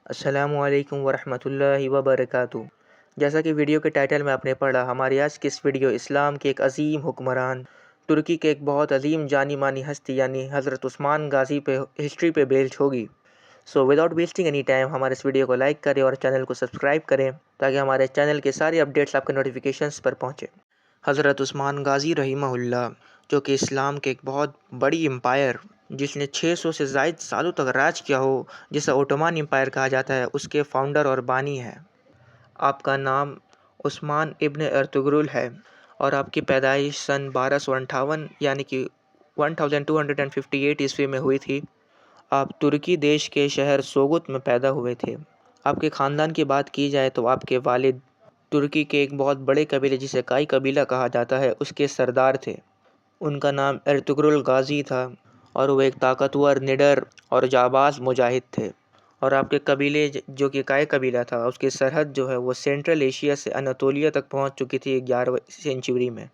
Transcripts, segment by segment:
السلام علیکم ورحمۃ اللہ وبرکاتہ۔ جیسا کہ ویڈیو کے ٹائٹل میں آپ نے پڑھا، ہماری آج کی اس ویڈیو اسلام کے ایک عظیم حکمران، ترکی کے ایک بہت عظیم جانی مانی ہستی یعنی حضرت عثمان غازی پہ ہسٹری پہ بیسڈ ہوگی۔ So without wasting any time ہمارے اس ویڈیو کو لائک کریں اور چینل کو سبسکرائب کریں تاکہ ہمارے چینل کے ساری اپڈیٹس آپ کے نوٹیفیکیشنز پر پہنچے۔ حضرت عثمان غازی رحمہ اللہ، جو کہ اسلام کے ایک بہت بڑی امپائر جس نے 600 سے زائد سالوں تک راج کیا ہو، جسے اوٹومان امپائر کہا جاتا ہے، اس کے فاؤنڈر اور بانی ہیں۔ آپ کا نام عثمان ابن ارطغرل ہے اور آپ کی پیدائش سن 1258 یعنی کہ 1258 عیسوی میں ہوئی تھی۔ آپ ترکی دیش کے شہر سوگت میں پیدا ہوئے تھے۔ آپ کے خاندان کی بات کی جائے تو آپ کے والد ترکی کے ایک بہت بڑے قبیلے جسے کائی قبیلہ کہا جاتا ہے اس کے سردار تھے۔ ان کا نام ارطغرل غازی تھا اور وہ ایک طاقتور، نڈر اور جانباز مجاہد تھے۔ اور آپ کے قبیلے جو کہ کائی قبیلہ تھا، اس کی سرحد جو ہے وہ سینٹرل ایشیا سے اناطولیہ تک پہنچ چکی تھی 11ویں سینچری میں۔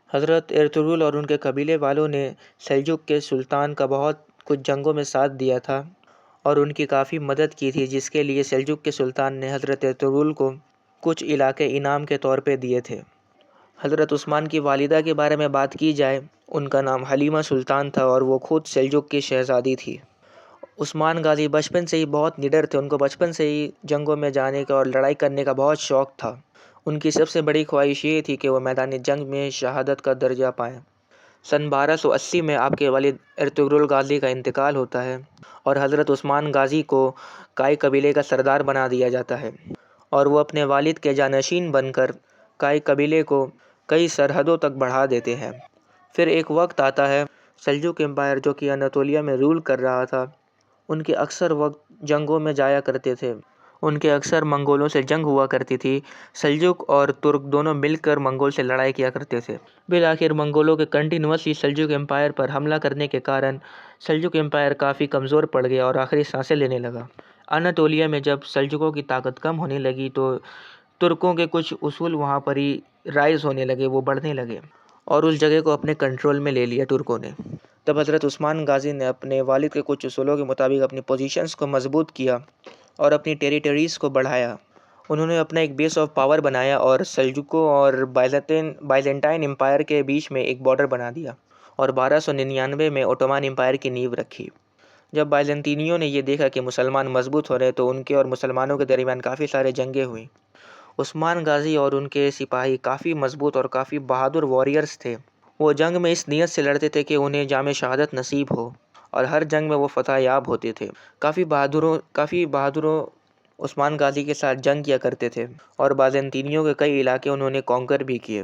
حضرت ارطغرل اور ان کے قبیلے والوں نے سلجوق کے سلطان کا بہت کچھ جنگوں میں ساتھ دیا تھا اور ان کی کافی مدد کی تھی، جس کے لیے سلجوق کے سلطان نے حضرت ارطغرل کو کچھ علاقے انعام کے طور پہ دیے تھے۔ حضرت عثمان کی والدہ کے بارے میں بات کی جائے، ان کا نام حلیمہ سلطان تھا اور وہ خود سلجوق کی شہزادی تھی۔ عثمان غازی بچپن سے ہی بہت نڈر تھے، ان کو بچپن سے ہی جنگوں میں جانے کا اور لڑائی کرنے کا بہت شوق تھا۔ ان کی سب سے بڑی خواہش یہ تھی کہ وہ میدان جنگ میں شہادت کا درجہ پائیں۔ سن 1280 میں آپ کے والد ارطغرل غازی کا انتقال ہوتا ہے اور حضرت عثمان غازی کو کائی قبیلے کا سردار بنا دیا جاتا ہے اور وہ اپنے والد کے جانشین بن کر کائی قبیلے کو کئی سرحدوں تک بڑھا دیتے ہیں۔ پھر ایک وقت آتا ہے، سلجوق امپائر جو کہ اناطولیہ میں رول کر رہا تھا، ان کے اکثر وقت جنگوں میں جایا کرتے تھے۔ ان کے اکثر منگولوں سے جنگ ہوا کرتی تھی۔ سلجوق اور ترک دونوں مل کر منگول سے لڑائی کیا کرتے تھے۔ بالآخر منگولوں کے کنٹینیوسلی سلجوق امپائر پر حملہ کرنے کے کارن سلجوق امپائر کافی کمزور پڑ گیا اور آخری سانسیں لینے لگا۔ اناطولیہ میں جب سلجوقوں کی طاقت کم ہونے لگی تو ترکوں کے کچھ اصول وہاں پر ہی رائز ہونے لگے، وہ بڑھنے لگے اور اس جگہ کو اپنے کنٹرول میں لے لیا ترکوں نے۔ تب حضرت عثمان غازی نے اپنے والد کے کچھ اصولوں کے مطابق اپنی پوزیشنز کو مضبوط کیا اور اپنی ٹیریٹریز کو بڑھایا۔ انہوں نے اپنا ایک بیس آف پاور بنایا اور سلجوقوں اور بائزنٹائن امپائر کے بیچ میں ایک بارڈر بنا دیا اور 1299 میں اوٹومان امپائر کی نیو رکھی۔ جب بائزنطینیوں نے یہ دیکھا کہ مسلمان مضبوط ہو رہے تو ان کے اور مسلمانوں کے درمیان کافی سارے جنگیں ہوئیں۔ عثمان غازی اور ان کے سپاہی کافی مضبوط اور کافی بہادر واریئرز تھے۔ وہ جنگ میں اس نیت سے لڑتے تھے کہ انہیں جام شہادت نصیب ہو اور ہر جنگ میں وہ فتح یاب ہوتے تھے۔ کافی بہادروں عثمان غازی کے ساتھ جنگ کیا کرتے تھے اور بائزنطینیوں کے کئی علاقے انہوں نے کانکر بھی کیے۔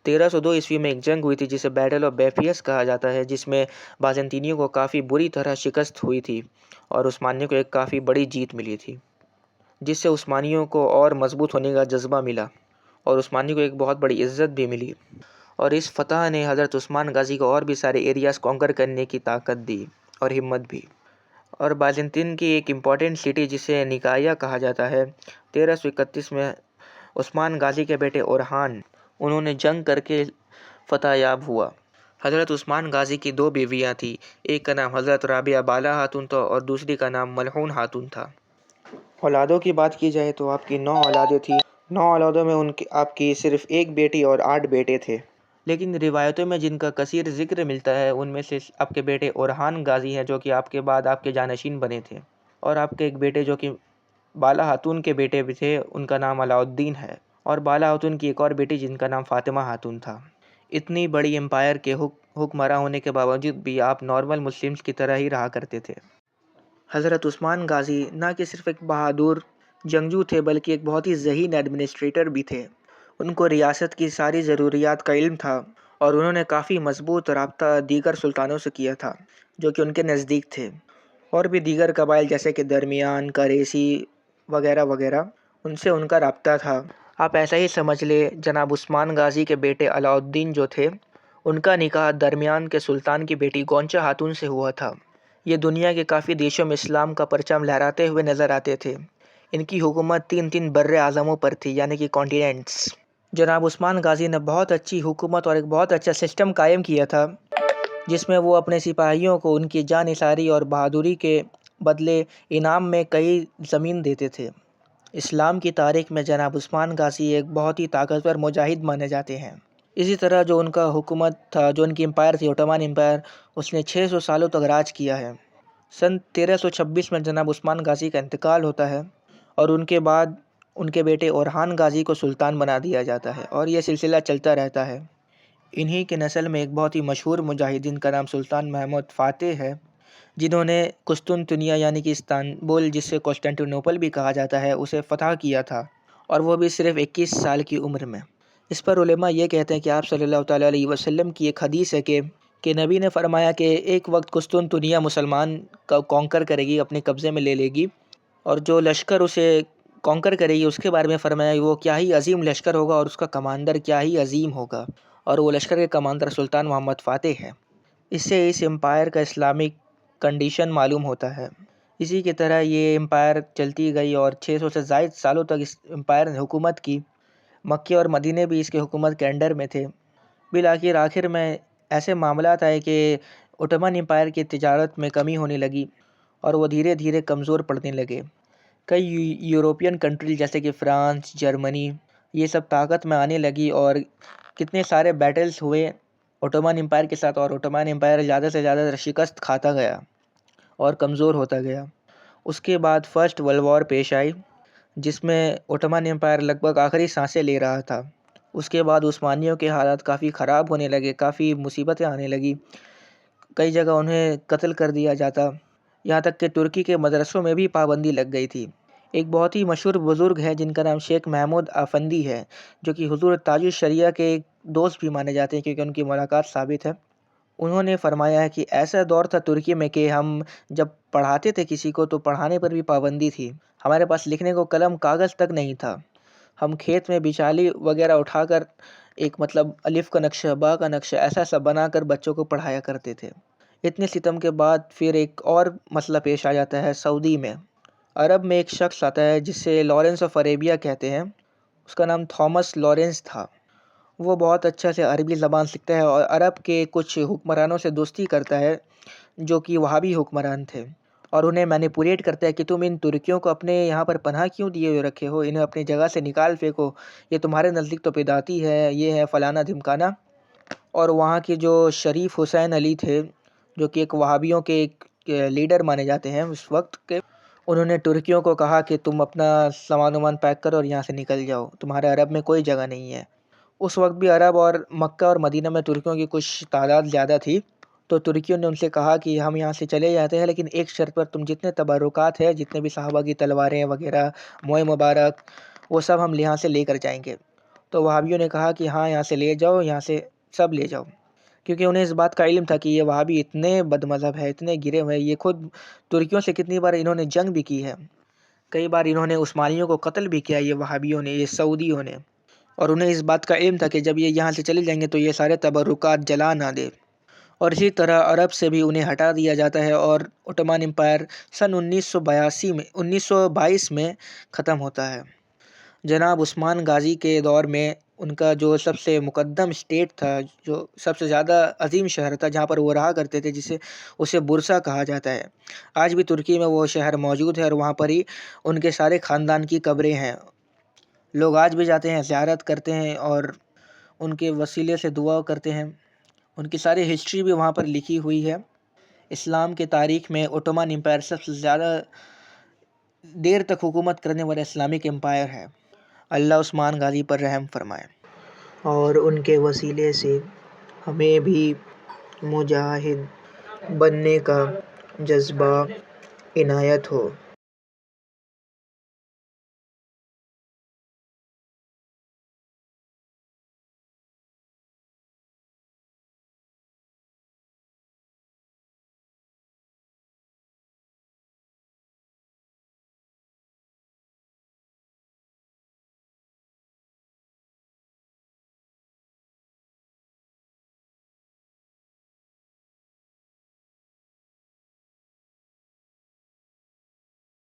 1302 عیسوی میں ایک جنگ ہوئی تھی جسے بیٹل آف بیفیس کہا جاتا ہے، جس میں بائزنطینیوں کو کافی بری طرح شکست ہوئی تھی اور عثمانیوں کو ایک کافی بڑی جیت ملی تھی، جس سے عثمانیوں کو اور مضبوط ہونے کا جذبہ ملا اور عثمانیوں کو ایک بہت بڑی عزت بھی ملی۔ اور اس فتح نے حضرت عثمان غازی کو اور بھی سارے ایریاز کانکر کرنے کی طاقت دی اور ہمت بھی۔ اور بائزنطین کی ایک امپورٹنٹ سٹی جسے نکایا کہا جاتا ہے، 1331 میں عثمان غازی کے بیٹے اورحان انہوں نے جنگ کر کے فتح یاب ہوا۔ حضرت عثمان غازی کی دو بیویاں تھیں، ایک کا نام حضرت رابعہ بالا خاتون تھا اور دوسری کا نام ملعون خاتون تھا۔ اولادوں کی بات کی جائے تو آپ کی 9 اولادیں تھیں۔ 9 اولادوں میں آپ کی صرف ایک بیٹی اور 8 بیٹے تھے، لیکن روایتوں میں جن کا کثیر ذکر ملتا ہے ان میں سے آپ کے بیٹے اورحان غازی ہیں جو کہ آپ کے بعد آپ کے جانشین بنے تھے، اور آپ کے ایک بیٹے جو کہ بالا خاتون کے بیٹے بھی تھے، ان کا نام علاء الدین ہے، اور بالا خاتون کی ایک اور بیٹی جن کا نام فاطمہ خاتون تھا۔ اتنی بڑی امپائر کے حکمراں ہونے کے باوجود بھی آپ نارمل مسلمز کی طرح ہی رہا کرتے تھے۔ حضرت عثمان غازی نہ کہ صرف ایک بہادر جنگجو تھے بلکہ ایک بہت ہی ذہین ایڈمنسٹریٹر بھی تھے۔ ان کو ریاست کی ساری ضروریات کا علم تھا اور انہوں نے کافی مضبوط رابطہ دیگر سلطانوں سے کیا تھا جو کہ ان کے نزدیک تھے، اور بھی دیگر قبائل جیسے کہ درمیان، کریسی وغیرہ وغیرہ، ان سے ان کا رابطہ تھا۔ آپ ایسا ہی سمجھ لے، جناب عثمان غازی کے بیٹے علاء الدین جو تھے، ان کا نکاح درمیان کے سلطان کی بیٹی گونچہ خاتون سے ہوا تھا۔ یہ دنیا کے کافی دیشوں میں اسلام کا پرچم لہراتے ہوئے نظر آتے تھے۔ ان کی حکومت 3 بر اعظموں پر تھی یعنی کہ کانٹیننٹس۔ جناب عثمان غازی نے بہت اچھی حکومت اور ایک بہت اچھا سسٹم قائم کیا تھا، جس میں وہ اپنے سپاہیوں کو ان کی جانثاری اور بہادری کے بدلے انعام میں کئی زمین دیتے تھے۔ اسلام کی تاریخ میں جناب عثمان غازی ایک بہت ہی طاقتور مجاہد مانے جاتے ہیں۔ اسی طرح جو ان کا حکومت تھا، جو ان کی امپائر تھی، عثمان امپائر، اس نے 600 سالوں تک راج کیا ہے۔ سن 1326 میں جناب عثمان غازی کا انتقال ہوتا ہے اور ان کے بعد ان کے بیٹے اورحان غازی کو سلطان بنا دیا جاتا ہے اور یہ سلسلہ چلتا رہتا ہے۔ انہی کے نسل میں ایک بہت ہی مشہور مجاہدین کا نام سلطان محمود فاتح ہے، جنہوں نے قسطنطنیہ یعنی کہ استنبول، جس سے قسطنطنوپل بھی کہا جاتا ہے، اسے فتح کیا تھا، اور وہ بھی صرف 21 سال کی عمر میں۔ اس پر علماء یہ کہتے ہیں کہ آپ صلی اللہ تعالیٰ علیہ وسلم کی ایک حدیث ہے کہ نبی نے فرمایا کہ ایک وقت قسطنطنیہ مسلمان کا کانکر کرے گی، اپنے قبضے میں لے لے گی، اور جو لشکر اسے کانکر کرے گی اس کے بارے میں فرمایا وہ کیا ہی عظیم لشکر ہوگا اور اس کا کمانڈر کیا ہی عظیم ہوگا، اور وہ لشکر کے کمانڈر سلطان محمد فاتح ہے۔ اس سے اس امپائر کا اسلامک کنڈیشن معلوم ہوتا ہے۔ اسی کی طرح یہ امپائر چلتی گئی اور 600 سے زائد سالوں تک اس امپائر نے حکومت کی۔ مکہ اور مدینے بھی اس کے حکومت کے انڈر میں تھے۔ بالآخر آخر میں ایسے معاملات آئے کہ عثمان امپائر کی تجارت میں کمی ہونے لگی اور وہ دھیرے دھیرے کمزور پڑنے لگے۔ کئی یورپین کنٹری جیسے کہ فرانس، جرمنی، یہ سب طاقت میں آنے لگی اور کتنے سارے بیٹلز ہوئے عثمان امپائر کے ساتھ، اور عثمان امپائر زیادہ سے زیادہ شکست کھاتا گیا اور کمزور ہوتا گیا۔ اس کے بعد فرسٹ ورلڈ وار پیش آئی، جس میں عثمان امپائر لگ بھگ آخری سانسیں لے رہا تھا۔ اس کے بعد عثمانیوں کے حالات کافی خراب ہونے لگے، کافی مصیبتیں آنے لگی، کئی جگہ انہیں قتل کر دیا جاتا، یہاں تک کہ ترکی کے مدرسوں میں بھی پابندی لگ گئی تھی۔ ایک بہت ہی مشہور بزرگ ہے جن کا نام شیخ محمود افندی ہے، جو کہ حضور تاج الشریعہ کے ایک دوست بھی مانے جاتے ہیں کیونکہ ان کی ملاقات ثابت ہے۔ انہوں نے فرمایا ہے کہ ایسا دور تھا ترکی میں کہ ہم جب پڑھاتے تھے کسی کو تو پڑھانے پر بھی پابندی تھی، ہمارے پاس لکھنے کو قلم کاغذ تک نہیں تھا، ہم کھیت میں بچالی وغیرہ اٹھا کر ایک الف کا نقشہ، با کا نقشہ ایسا سب بنا کر بچوں کو پڑھایا کرتے تھے۔ اتنے ستم کے بعد پھر ایک اور مسئلہ پیش آ جاتا ہے سعودی میں۔ عرب میں ایک شخص آتا ہے جسے لارنس آف عربیہ کہتے ہیں، اس کا نام تھامس لارنس تھا۔ وہ بہت اچھا سے عربی زبان سیکھتا ہے اور عرب کے کچھ حکمرانوں سے دوستی کرتا ہے جو کہ وہابی حکمران تھے، اور انہیں مینیپولیٹ کرتا ہے کہ تم ان ترکیوں کو اپنے یہاں پر پناہ کیوں دیے ہوئے رکھے ہو، انہیں اپنی جگہ سے نکال پھینکو، یہ تمہارے نزدیک تو بدعتی ہے، یہ ہے فلانا دھمکانا۔ اور وہاں کے جو شریف حسین علی تھے، جو کہ ایک وہابیوں کے ایک لیڈر مانے جاتے ہیں اس وقت کے، انہوں نے ترکیوں کو کہا کہ تم اپنا سامان وامان پیک کرو اور یہاں سے نکل جاؤ، تمہارے عرب میں کوئی جگہ نہیں ہے۔ اس وقت بھی عرب اور مکہ اور مدینہ میں ترکیوں کی کچھ تعداد زیادہ تھی، تو ترکیوں نے ان سے کہا کہ ہم یہاں سے چلے جاتے ہیں لیکن ایک شرط پر، تم جتنے تبرکات ہیں، جتنے بھی صحابہ کی تلواریں وغیرہ، موئے مبارک، وہ سب ہم یہاں سے لے کر جائیں گے۔ تو وہابیوں نے کہا کہ ہاں یہاں سے لے جاؤ، یہاں سے سب لے جاؤ، کیونکہ انہیں اس بات کا علم تھا کہ یہ وہابی اتنے بد مذہب ہے، اتنے گرے ہوئے ہیں، یہ خود ترکیوں سے کتنی بار انہوں نے جنگ بھی کی ہے، کئی بار انہوں نے عثمانیوں کو قتل بھی کیا، یہ وہابیوں نے، یہ سعودیوں نے، اور انہیں اس بات کا علم تھا کہ جب یہ یہاں سے چلے جائیں گے تو یہ سارے تبرکات جلا نہ دے۔ اور اسی طرح عرب سے بھی انہیں ہٹا دیا جاتا ہے اور عثمان امپائر سن 1922 میں ختم ہوتا ہے۔ جناب عثمان غازی کے دور میں ان کا جو سب سے مقدم اسٹیٹ تھا، جو سب سے زیادہ عظیم شہر تھا جہاں پر وہ رہا کرتے تھے، اسے برسا کہا جاتا ہے۔ آج بھی ترکی میں وہ شہر موجود ہے اور وہاں پر ہی ان کے سارے خاندان کی قبریں ہیں، لوگ آج بھی جاتے ہیں، زیارت کرتے ہیں اور ان کے وسیلے سے دعا کرتے ہیں۔ ان کی ساری ہسٹری بھی وہاں پر لکھی ہوئی ہے۔ اسلام کے تاریخ میں عثمان امپائر سب سے زیادہ دیر تک حکومت کرنے والا اسلامک امپائر ہے۔ اللہ عثمان غازی پر رحم فرمائے اور ان کے وسیلے سے ہمیں بھی مجاہد بننے کا جذبہ عنایت ہو۔